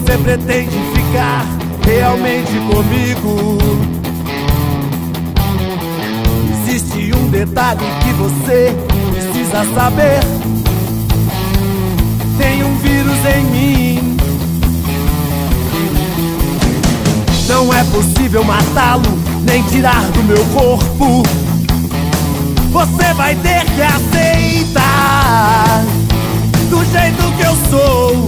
você pretende ficar realmente comigo? Existe um detalhe que você precisa saber. Tem um vírus em mim. Não é possível matá-lo, nem tirar do meu corpo. Você vai ter que aceitar do jeito que eu sou.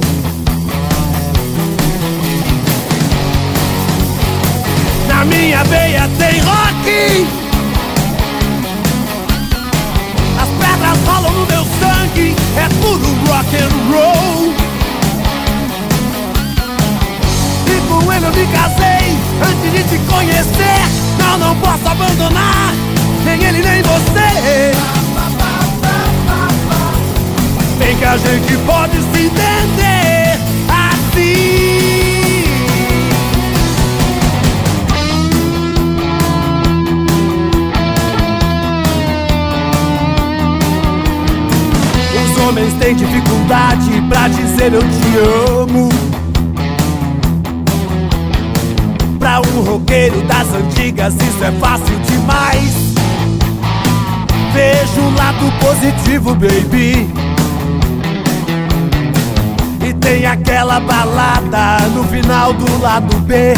Na minha veia tem rock. As pedras rolam no meu sangue. É tudo rock and roll. E com ele eu me casei antes de te conhecer. Não posso abandonar nem ele nem você. Bem que a gente pode se entender assim. Os homens têm dificuldade pra dizer eu te amo. Pra um roqueiro das antigas isso é fácil demais. Vejo o lado positivo, baby. E tem aquela balada no final do lado B.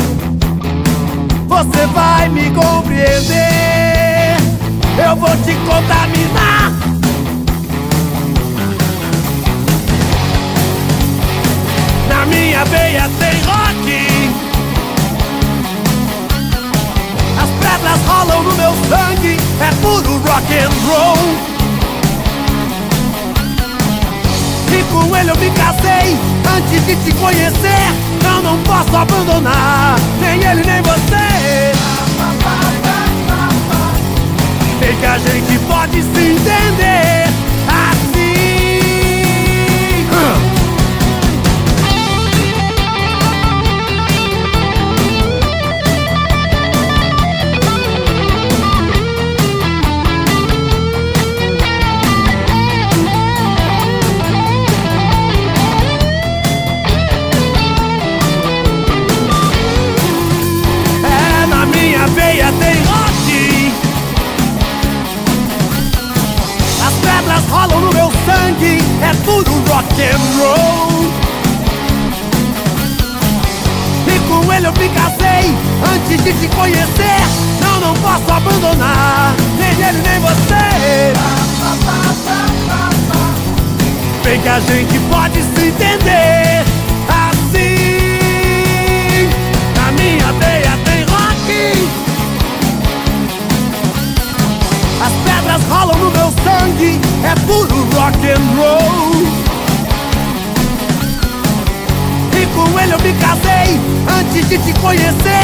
Você vai me compreender. Eu vou te contaminar. Na minha veia tem rock. As pedras rolam no meu sangue. É puro rock and roll. E com ele eu me casei antes de te conhecer. Não posso abandonar nem ele nem você. Sei que a gente pode se entender assim. Veia tem rock. As pedras rolam no meu sangue. É tudo rock and roll. E com ele eu me casei antes de te conhecer. Não posso abandonar nem ele nem você. Bem que a gente pode se entender assim. Na minha veia tem rock. As pedras rolam no meu sangue. É puro rock and roll. E com ele eu me casei antes de te conhecer.